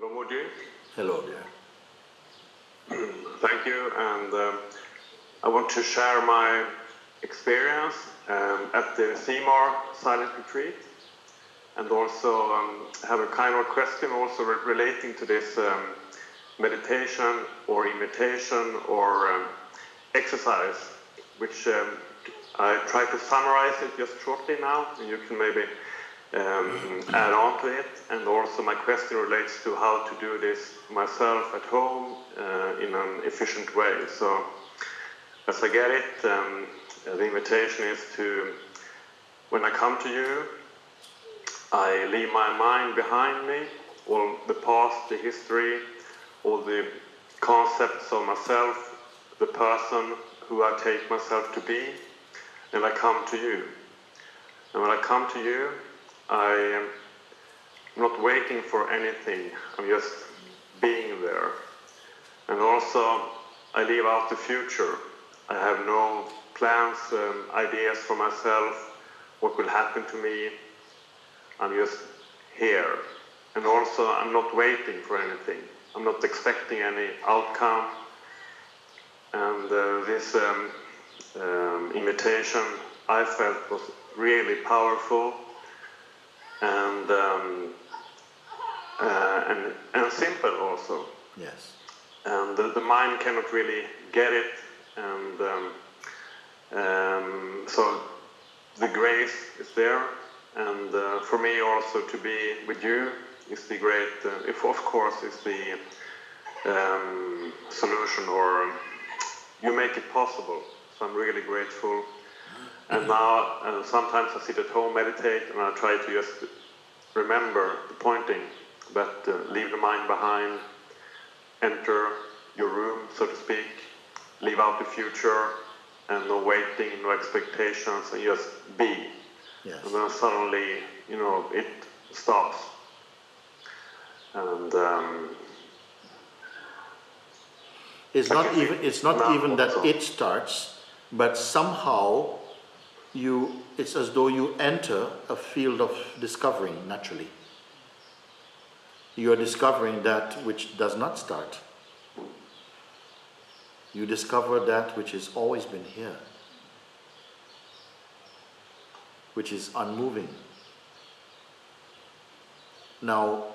Hello, Mooji. Hello there. Thank you, and I want to share my experience at the Seymour Silent Retreat, and also have a kind of question also relating to this meditation or invitation or exercise, which I try to summarize it just shortly now, and you can maybe add on to it. And also my question relates to how to do this myself at home in an efficient way. So as I get it, the invitation is to, when I come to you, I leave my mind behind me, all the past, the history, all the concepts of myself, the person who I take myself to be, and I come to you. And when I come to you, I am not waiting for anything, I'm just being there. And also, I leave out the future. I have no plans, ideas for myself, what will happen to me. I'm just here. And also, I'm not waiting for anything. I'm not expecting any outcome. And this invitation I felt was really powerful and simple also. Yes. And the mind cannot really get it, and so the grace is there. And for me also to be with you is the great, of course, is the solution, or you make it possible. So I'm really grateful. And now sometimes I sit at home, meditate, and I try to just remember the pointing, but leave the mind behind, enter your room, so to speak, leave out the future, and no waiting, no expectations, and just be. Yes. And then suddenly, it stops. And it's not even that it starts, but somehow it's as though you enter a field of discovering naturally. You are discovering that which does not start. You discover that which has always been here, which is unmoving. Now,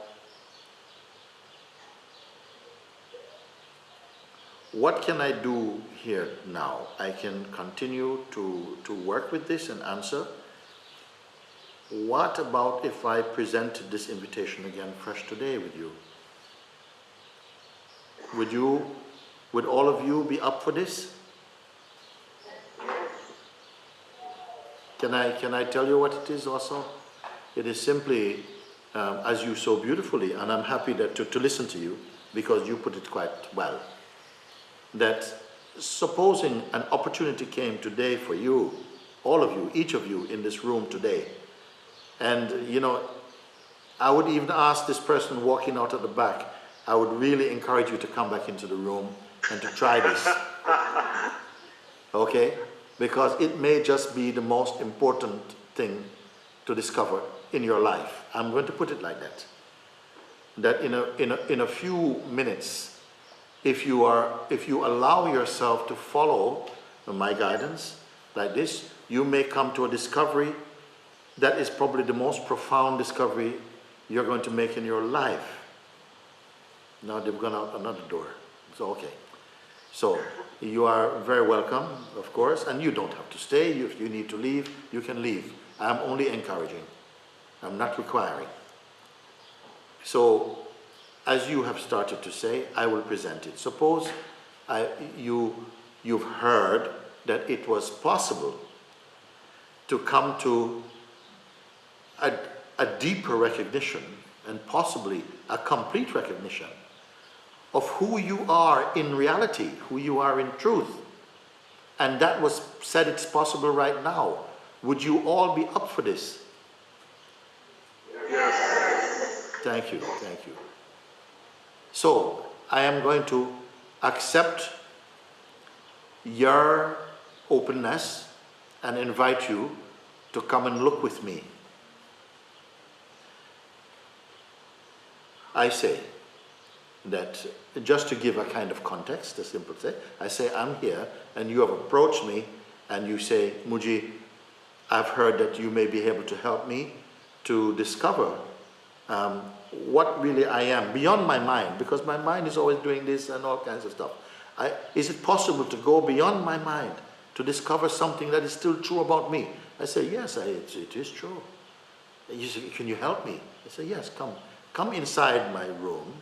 what can I do here now? I can continue to work with this and answer. What about if I presented this invitation again fresh today with you? Would all of you be up for this? Can I tell you what it is also? It is simply, as you so beautifully, and I'm happy to listen to you, because you put it quite well, that supposing an opportunity came today for you, all of you, each of you in this room today, and I would even ask this person walking out at the back, I would really encourage you to come back into the room and to try this. Okay? Because it may just be the most important thing to discover in your life. I'm going to put it like that. That in a few minutes, if you allow yourself to follow my guidance like this, you may come to a discovery that is probably the most profound discovery you're going to make in your life. Now they've gone out another door. So okay. So you are very welcome, of course, and you don't have to stay. If you need to leave, you can leave. I'm only encouraging. I'm not requiring. So as you have started to say, I will present it. Suppose you've heard that it was possible to come to a deeper recognition, and possibly a complete recognition of who you are in reality, who you are in truth. And that was said it's possible right now. Would you all be up for this? yes. Thank you, thank you. So, I am going to accept your openness and invite you to come and look with me. I say, that just to give a kind of context, a simple say, I say, I'm here, and you have approached me, and you say, Mooji, I've heard that you may be able to help me to discover what really I am, beyond my mind, because my mind is always doing this and all kinds of stuff. Is it possible to go beyond my mind, to discover something that is still true about me? I say, yes, it is true. You say, can you help me? I say, yes, come inside my room.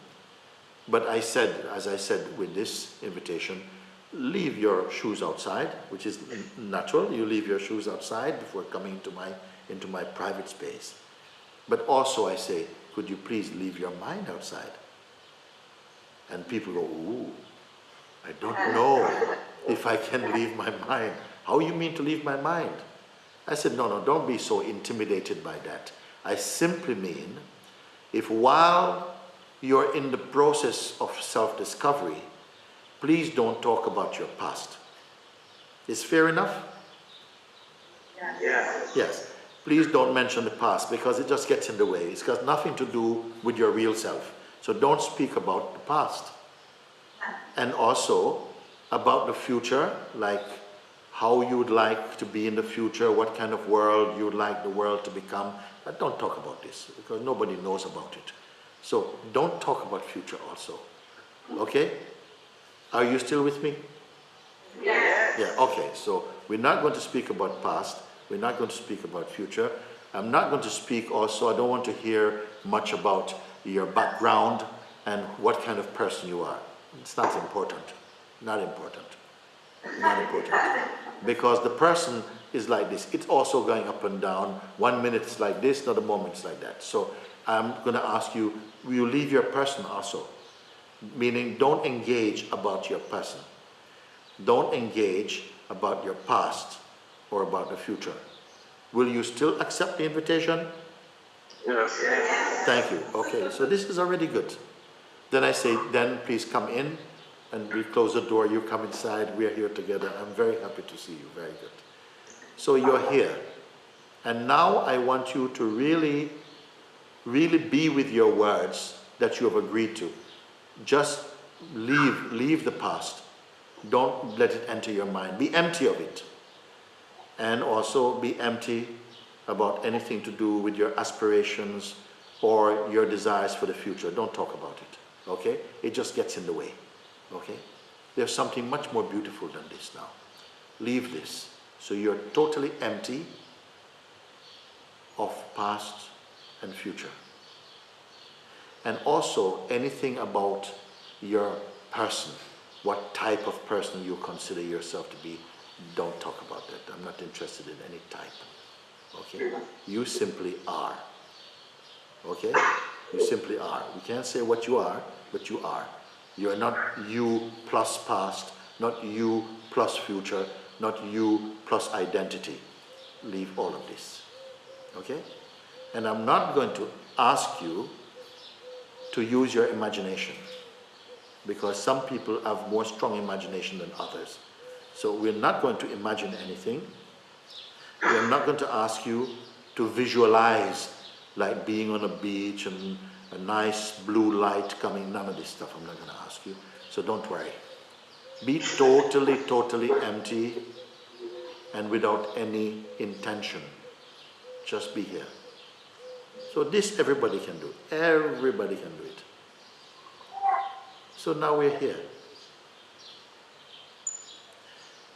But I said, as I said with this invitation, leave your shoes outside, which is natural. You leave your shoes outside before coming into my private space. But also I say, could you please leave your mind outside? And people go, ooh, I don't know if I can leave my mind. How you mean to leave my mind? I said, no, don't be so intimidated by that. I simply mean, if while you're in the process of self-discovery, please don't talk about your past. Is fair enough? Yes. Yes. Please don't mention the past, because it just gets in the way. It's got nothing to do with your real self. So don't speak about the past. And also about the future, like how you would like to be in the future, what kind of world you would like the world to become. But don't talk about this, because nobody knows about it. So don't talk about future also. Okay? Are you still with me? Yes. Yeah, okay. So we're not going to speak about past. We're not going to speak about future. I'm not going to speak also, I don't want to hear much about your background and what kind of person you are. It's not important. Not important. Not important. Because the person is like this. It's also going up and down. 1 minute it's like this, another moment it's like that. So I'm going to ask you, will you leave your person also? Meaning, don't engage about your person. Don't engage about your past or about the future. Will you still accept the invitation? Yes. Thank you. Okay, so this is already good. Then I say, then please come in, and we close the door, you come inside, we are here together. I'm very happy to see you, very good. So you're here. And now I want you to really be with your words that you have agreed to. Just leave the past. Don't let it enter your mind. Be empty of it. And also be empty about anything to do with your aspirations or your desires for the future. Don't talk about it, okay? It just gets in the way, okay? There's something much more beautiful than this now. Leave this. So you're totally empty of past and future. And also anything about your person, what type of person you consider yourself to be, don't talk about that. I'm not interested in any type. Okay? You simply are. Okay? You simply are. We can't say what you are, but you are. You are not you plus past, not you plus future, not you plus identity. Leave all of this. Okay? And I'm not going to ask you to use your imagination, because some people have more strong imagination than others. So we're not going to imagine anything. We're not going to ask you to visualize like being on a beach and a nice blue light coming. None of this stuff I'm not going to ask you. So don't worry. Be totally empty and without any intention. Just be here. So this everybody can do. Everybody can do it. So now we're here.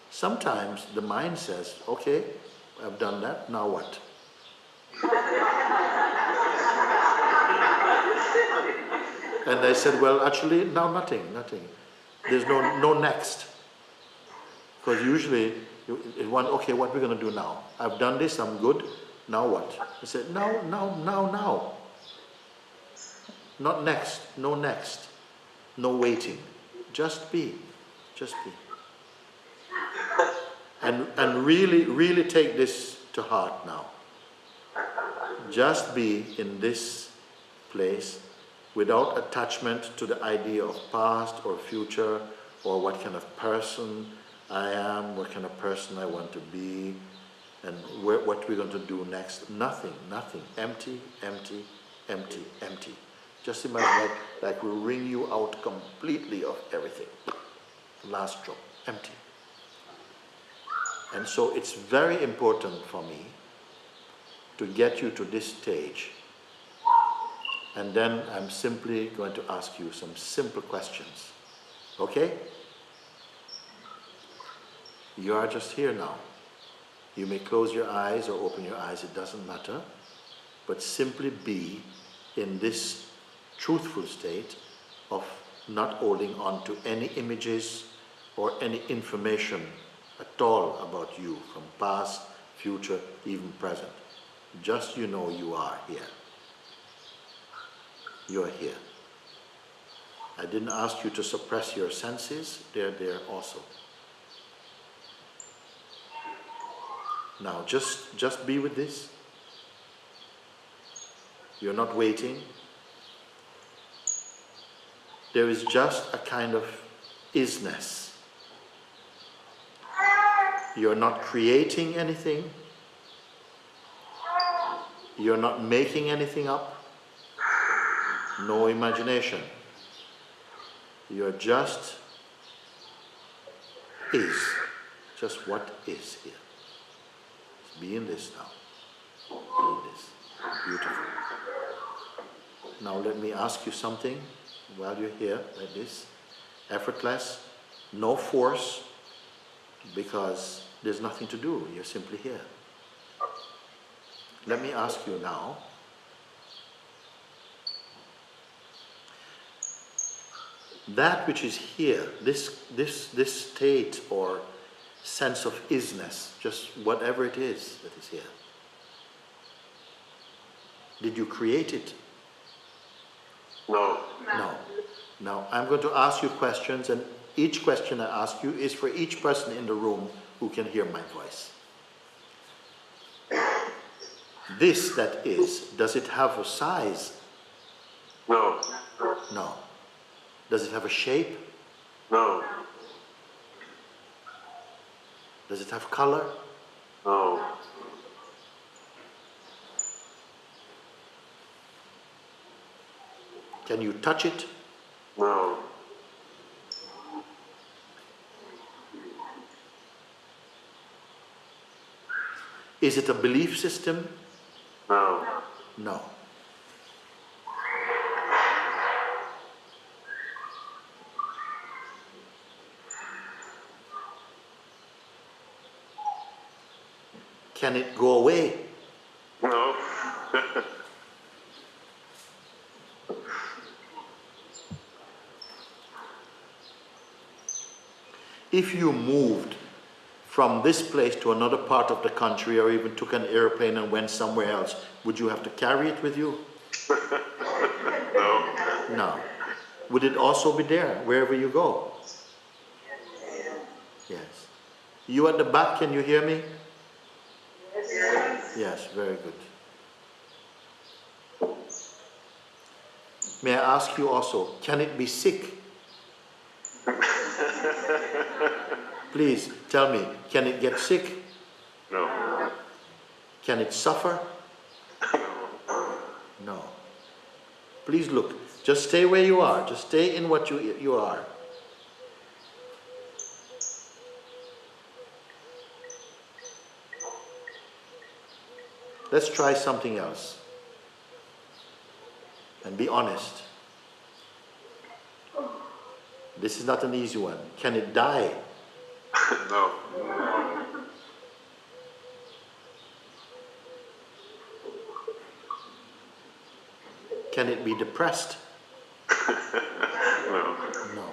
Sometimes the mind says, okay, I've done that, now what? And I said, well, actually, now nothing. There's no next. Because usually, okay, what we're going to do now? I've done this, I'm good, now what? I said, now. Not next, no next, no waiting. Just be. And really take this to heart now. Just be in this place without attachment to the idea of past or future or what kind of person I am, what kind of person I want to be, and what we're going to do next. Nothing. Empty. Just imagine like we wring you out completely of everything. Last drop, empty. And so it's very important for me to get you to this stage. And then I'm simply going to ask you some simple questions. Okay? You are just here now. You may close your eyes or open your eyes, it doesn't matter. But simply be in this truthful state of not holding on to any images or any information at all about you from past, future, even present. Just you know you are here. You are here. I didn't ask you to suppress your senses, they're there also. Now just be with this. You're not waiting. There is just a kind of isness. You're not creating anything. You're not making anything up. No imagination. You're just is. Just what is here. Be in this now. Be in this. Beautiful. Now let me ask you something while you're here like this. Effortless. No force. Because there's nothing to do. You're simply here. Let me ask you now. That which is here, this state or sense of isness, just whatever it is that is here. Did you create it? No. No. Now, I'm going to ask you questions, and each question I ask you is for each person in the room who can hear my voice. This that is, does it have a size? No. No. Does it have a shape? No. Does it have color? No. Can you touch it? No. Is it a belief system? No. No. Can it go away? No. If you moved from this place to another part of the country or even took an airplane and went somewhere else, would you have to carry it with you? No. No. Would it also be there wherever you go? Yes. You at the back, can you hear me? Yes, very good. May I ask you also, can it be sick? Please tell me, can it get sick? No. Can it suffer? No. Please look, just stay where you are, just stay in what you are. Let's try something else. And be honest. This is not an easy one. Can it die? No. Can it be depressed? No. No.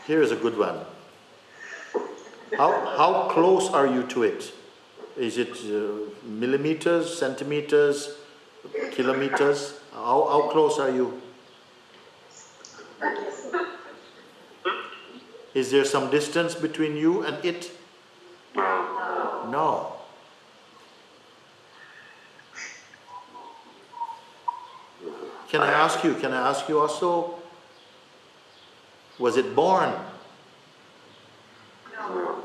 Here is a good one. How close are you to it? Is it millimeters, centimeters, kilometers? How close are you? Is there some distance between you and it? No. No. Can I ask you also, was it born? No.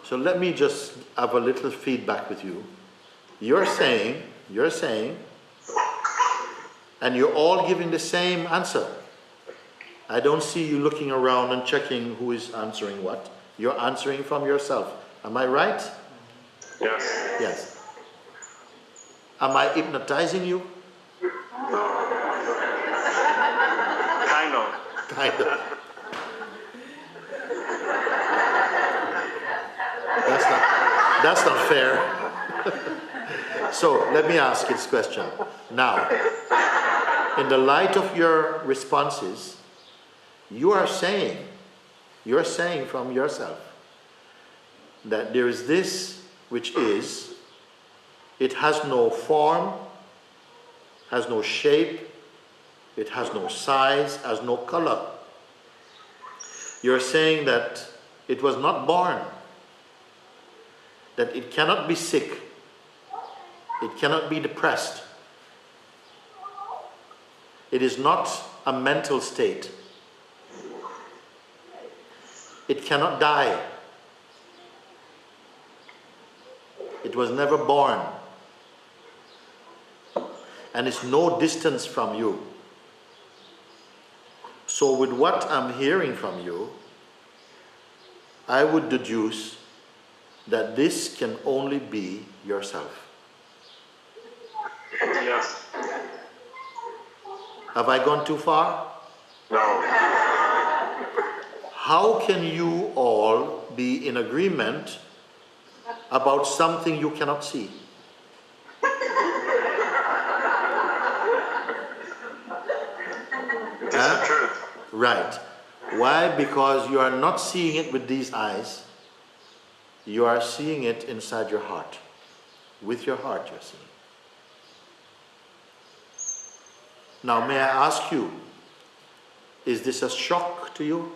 So let me just have a little feedback with you. You're saying, and you're all giving the same answer. I don't see you looking around and checking who is answering what. You're answering from yourself. Am I right? Yes. Yes. Am I hypnotizing you? Kind of. Kind of. That's not fair. So let me ask this question. Now, in the light of your responses, you're saying from yourself that there is this which is, it has no form, has no shape, it has no size, has no color. You're saying that it was not born, that it cannot be sick, it cannot be depressed. It is not a mental state. It cannot die. It was never born. And it's no distance from you. So with what I'm hearing from you, I would deduce that this can only be yourself. Yes. Have I gone too far? No. How can you all be in agreement about something you cannot see? It is the truth. Right. Why? Because you are not seeing it with these eyes. You are seeing it inside your heart. With your heart you're seeing. Now may I ask you, is this a shock to you?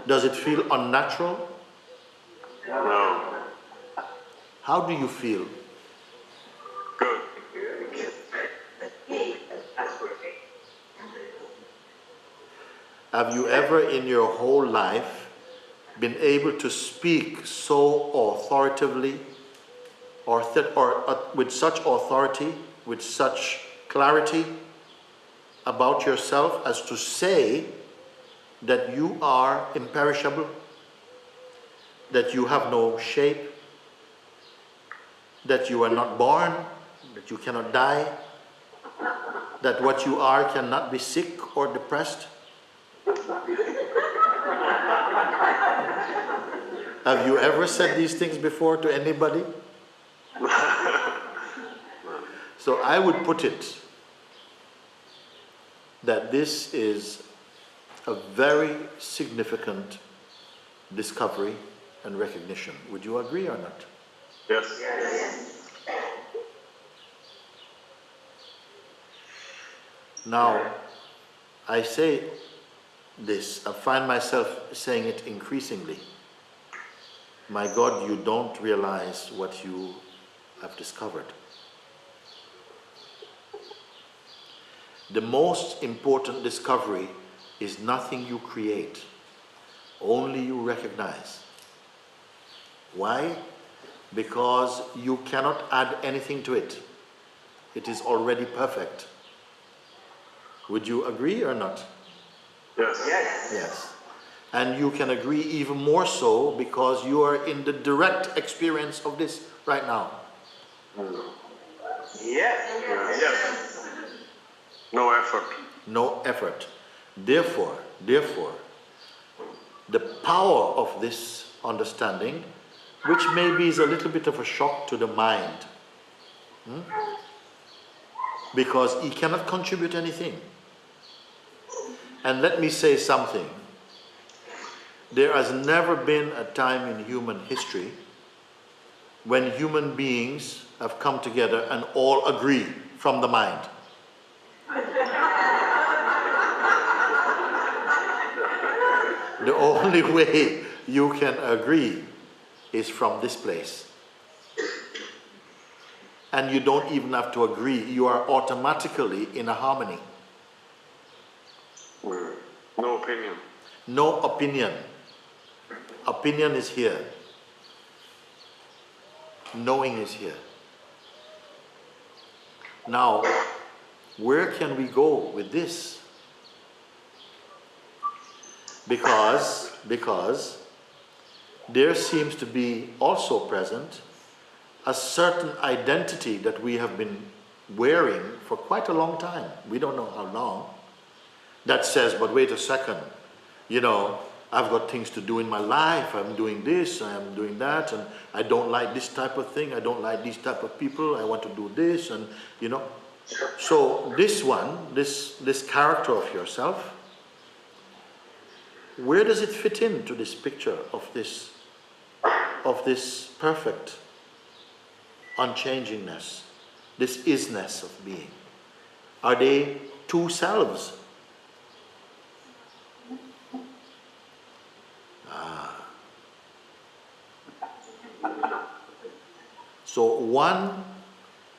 Does it feel unnatural? No. How do you feel? Good. Have you ever in your whole life been able to speak so authoritatively or with such authority, with such clarity about yourself as to say that you are imperishable, that you have no shape, that you are not born, that you cannot die, that what you are cannot be sick or depressed? Have you ever said these things before to anybody? So I would put it that this is a very significant discovery and recognition. Would you agree or not? Yes. Now, I say this, I find myself saying it increasingly. My God, you don't realize what you have discovered. The most important discovery is nothing you create, only you recognize. Why? Because you cannot add anything to it. It is already perfect. Would you agree or not? Yes. Yes. And you can agree even more so because you are in the direct experience of this right now. Yes. No effort. No effort. Therefore, the power of this understanding, which maybe is a little bit of a shock to the mind, because he cannot contribute anything. And let me say something. There has never been a time in human history when human beings have come together and all agree from the mind. The only way you can agree is from this place. And you don't even have to agree, you are automatically in a harmony. No opinion. No opinion. Opinion is here. Knowing is here. Now, where can we go with this? Because there seems to be also present a certain identity that we have been wearing for quite a long time. We don't know how long. That says, but wait a second, you know, I've got things to do in my life. I'm doing this, I'm doing that, and I don't like this type of thing. I don't like these type of people. I want to do this, and you know. So this one, this character of yourself, where does it fit into this picture of this perfect unchangingness, this isness of being? Are they two selves? So one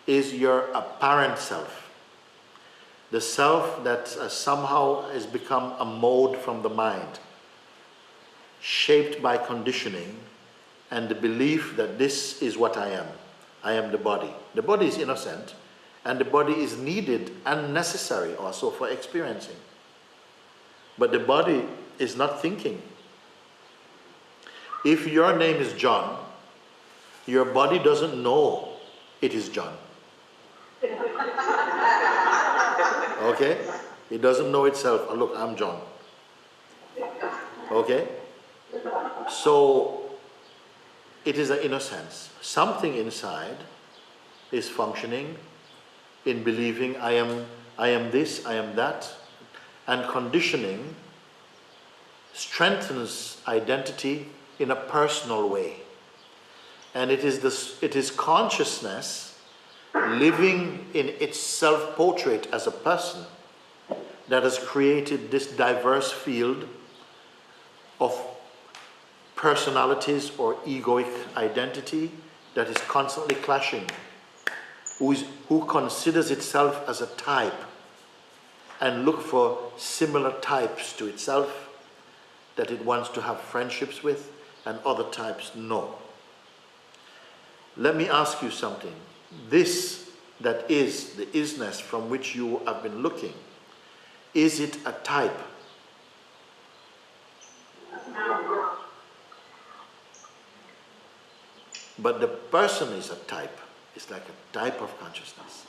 is your apparent self, the self that somehow has become a mode from the mind, shaped by conditioning and the belief that this is what I am. I am the body. The body is innocent, and the body is needed and necessary also for experiencing. But the body is not thinking. If your name is John, your body doesn't know it is John. Okay? It doesn't know itself. Oh, look, I'm John. Okay? So, it is an innocence. Something inside is functioning in believing I am this, I am that, and conditioning strengthens identity in a personal way. And it is consciousness living in its self-portrait as a person that has created this diverse field of personalities or egoic identity that is constantly clashing, who considers itself as a type and look for similar types to itself that it wants to have friendships with, and other types no. Let me ask you something. This that is the isness from which you have been looking, is it a type? But the person is a type. It's like a type of consciousness.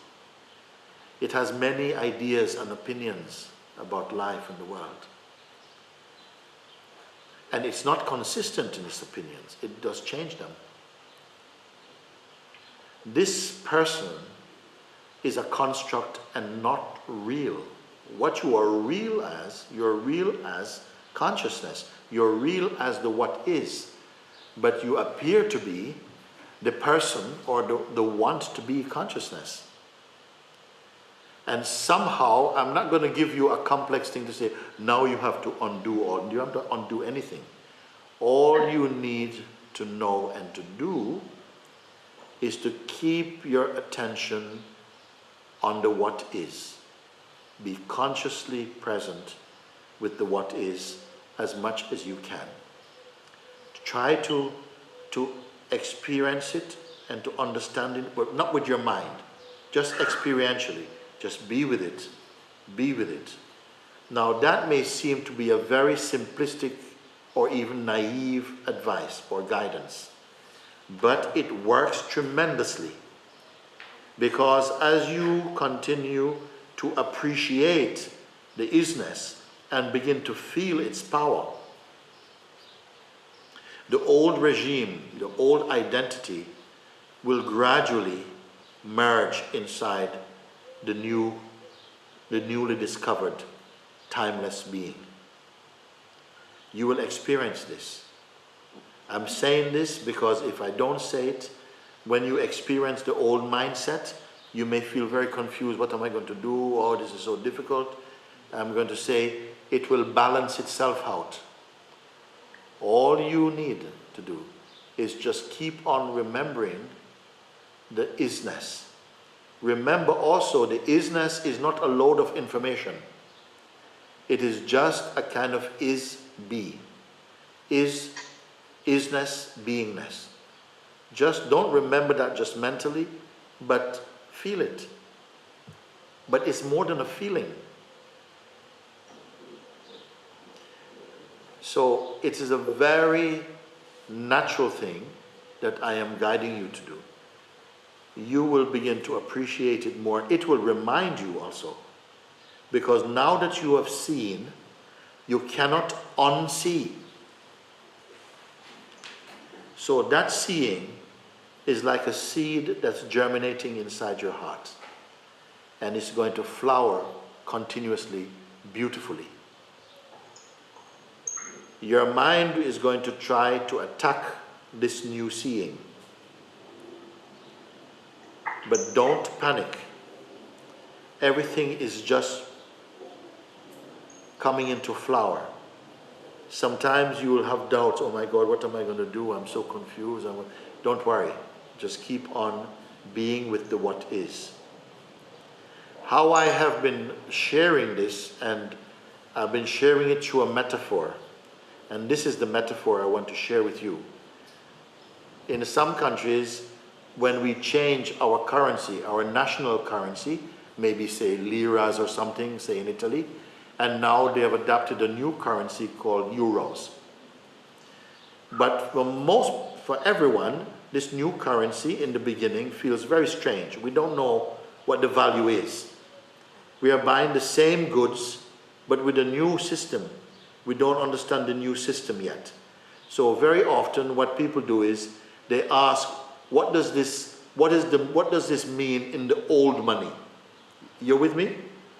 It has many ideas and opinions about life and the world. And it's not consistent in its opinions. It does change them. This person is a construct and not real. What you are real as, you're real as consciousness. You're real as the what is. But you appear to be the person or the want to be consciousness. And somehow, I'm not going to give you a complex thing to say, now you have to undo, or you have to undo anything. All you need to know and to do is to keep your attention on the what is. Be consciously present with the what is as much as you can. Try to experience it and to understand it, but not with your mind, just experientially. Just be with it. Be with it. Now that may seem to be a very simplistic or even naive advice or guidance, but it works tremendously, because as you continue to appreciate the isness and begin to feel its power, the old regime, the old identity will gradually merge inside the newly discovered timeless being. You will experience this. I'm saying this because if I don't say it, when you experience the old mindset, you may feel very confused. What am I going to do? Oh, this is so difficult. I'm going to say it will balance itself out. All you need to do is just keep on remembering the isness. Remember also, the isness is not a load of information. It is just a kind of is-be. Is isness, beingness. Just don't remember that just mentally, but feel it. But it's more than a feeling. So it is a very natural thing that I am guiding you to do. You will begin to appreciate it more. It will remind you also. Because now that you have seen, you cannot unsee. So that seeing is like a seed that's germinating inside your heart. And it's going to flower continuously, beautifully. Your mind is going to try to attack this new seeing. But don't panic. Everything is just coming into flower. Sometimes you will have doubts, oh my God, what am I going to do? I'm so confused. Don't worry. Just keep on being with the what is. How I have been sharing this, and I've been sharing it through a metaphor. And this is the metaphor I want to share with you. In some countries, when we change our currency, our national currency, maybe say liras or something, say in Italy, and now they have adopted a new currency called euros. But for everyone, this new currency in the beginning feels very strange. We don't know what the value is. We are buying the same goods, but with a new system. We don't understand the new system yet. So very often what people do is they ask, what does this mean in the old money? You're with me?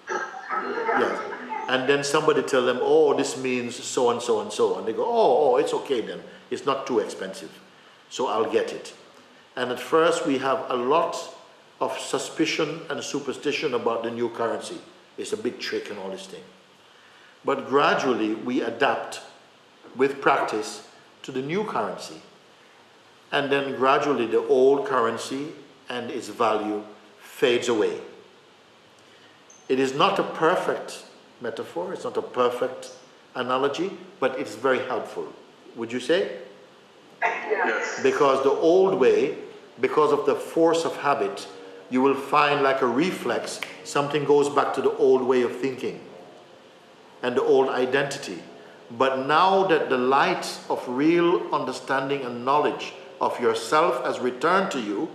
Yes. And then somebody tell them, oh, this means so and so and so. And they go, oh, it's okay then. It's not too expensive. So I'll get it. And at first we have a lot of suspicion and superstition about the new currency. It's a big trick and all this thing. But gradually we adapt with practice to the new currency. And then gradually the old currency and its value fades away. It is not a perfect metaphor, it's not a perfect analogy, but it's very helpful. Would you say? Yes. Because the old way, because of the force of habit, you will find like a reflex, something goes back to the old way of thinking and the old identity. But now that the light of real understanding and knowledge of yourself has returned to you,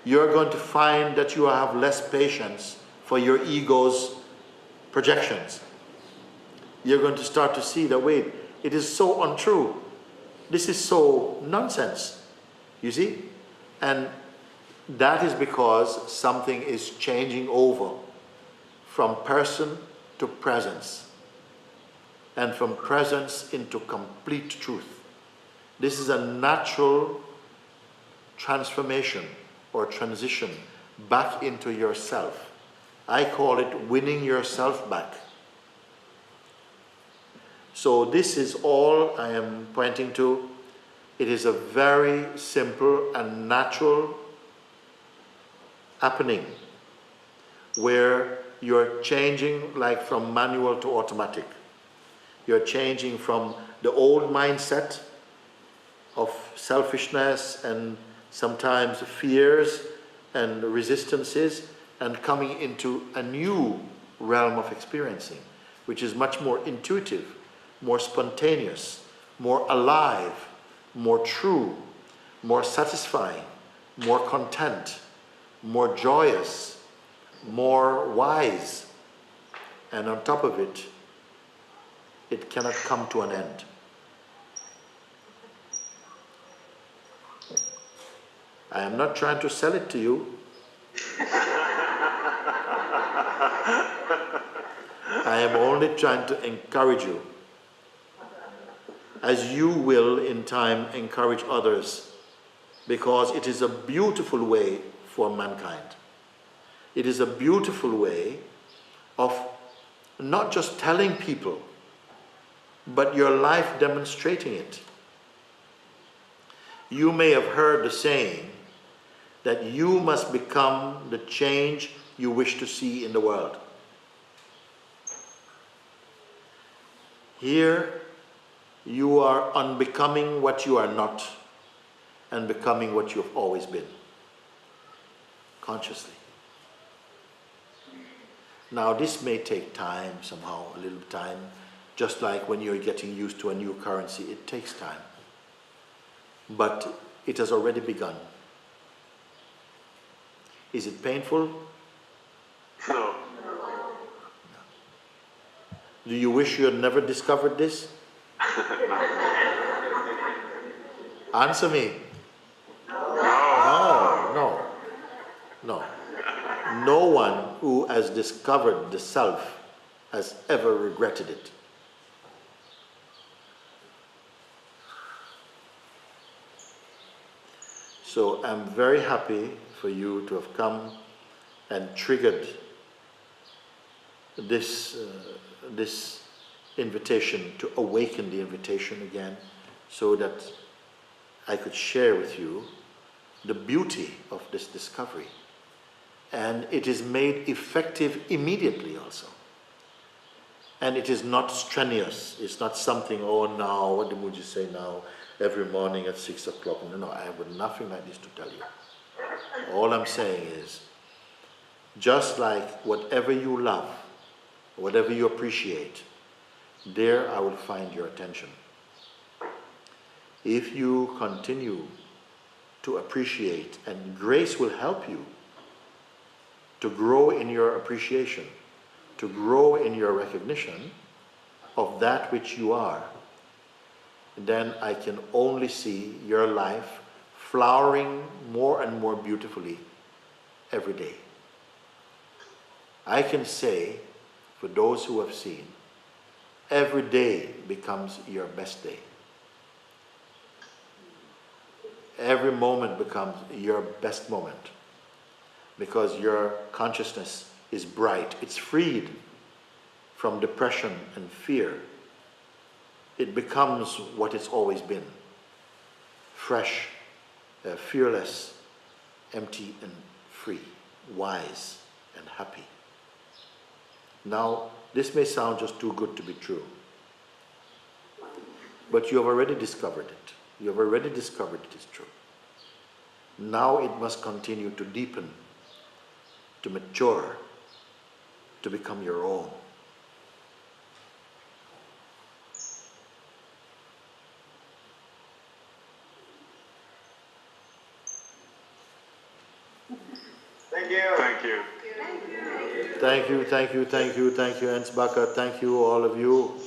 you're going to find that you have less patience for your ego's projections. You're going to start to see that, wait, it is so untrue. This is so nonsense. You see? And that is because something is changing over from person to presence, and from presence into complete truth. This is a natural transformation or transition back into yourself. I call it winning yourself back. So this is all I am pointing to. It is a very simple and natural happening where you're changing like from manual to automatic. You're changing from the old mindset of selfishness and sometimes fears and resistances, and coming into a new realm of experiencing, which is much more intuitive, more spontaneous, more alive, more true, more satisfying, more content, more joyous, more wise. And on top of it, it cannot come to an end. I am not trying to sell it to you. I am only trying to encourage you, as you will in time encourage others, because it is a beautiful way for mankind. It is a beautiful way of not just telling people, but your life demonstrating it. You may have heard the saying that you must become the change you wish to see in the world. Here, You are unbecoming what you are not and becoming what you have always been, consciously. Now this may take time somehow, a little time, just like when you're getting used to a new currency, it takes time. But it has already begun. Is it painful? No. Do you wish you had never discovered this? Answer me. No. No one who has discovered the self has ever regretted it. So I'm very happy for you to have come and triggered this invitation, to awaken the invitation again, so that I could share with you the beauty of this discovery. And it is made effective immediately also. And it is not strenuous. It's not something, oh now, what do Mooji say now, every morning at 6 o'clock. No, I have nothing like this to tell you. All I'm saying is, just like whatever you love, whatever you appreciate, there I will find your attention. If you continue to appreciate, and grace will help you to grow in your appreciation, to grow in your recognition of that which you are, then I can only see your life flowering more and more beautifully every day. I can say, for those who have seen, every day becomes your best day. Every moment becomes your best moment, because your consciousness is bright. It's freed from depression and fear. It becomes what it's always been: fresh, fearless, empty and free, wise and happy. Now, this may sound just too good to be true, but you have already discovered it. You have already discovered it is true. Now it must continue to deepen, to mature, to become your own. Thank you. Thank you. Thank you, Ängsbacka. Thank you, all of you,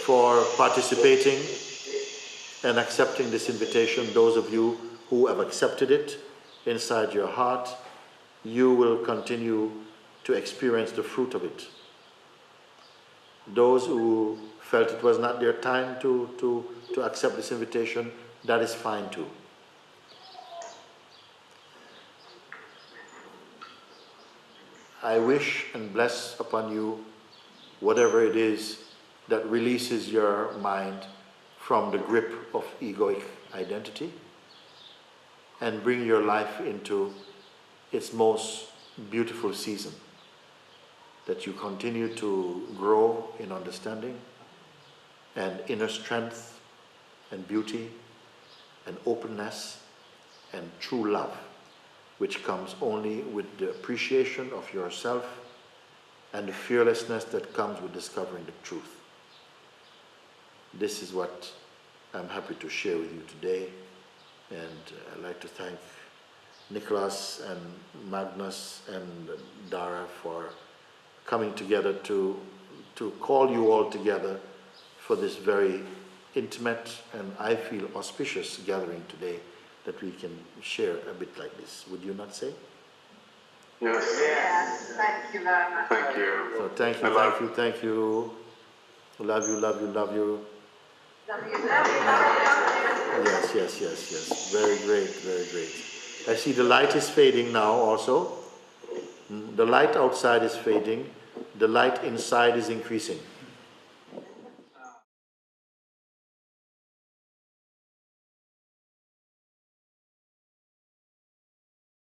for participating and accepting this invitation. Those of you who have accepted it inside your heart, you will continue to experience the fruit of it. Those who felt it was not their time to accept this invitation, that is fine too. I wish and bless upon you whatever it is that releases your mind from the grip of egoic identity and bring your life into its most beautiful season. That you continue to grow in understanding and inner strength and beauty and openness and true love, which comes only with the appreciation of yourself and the fearlessness that comes with discovering the truth. This is what I'm happy to share with you today, and I'd like to thank Nicholas and Magnus and Dara for coming together to call you all together for this very intimate and I feel auspicious gathering today, that we can share a bit like this. Would you not say? Yes. Yes, thank you very much. Thank you. So thank you. Love you. Love you. Yes. Very great. I see the light is fading now also. The light outside is fading. The light inside is increasing.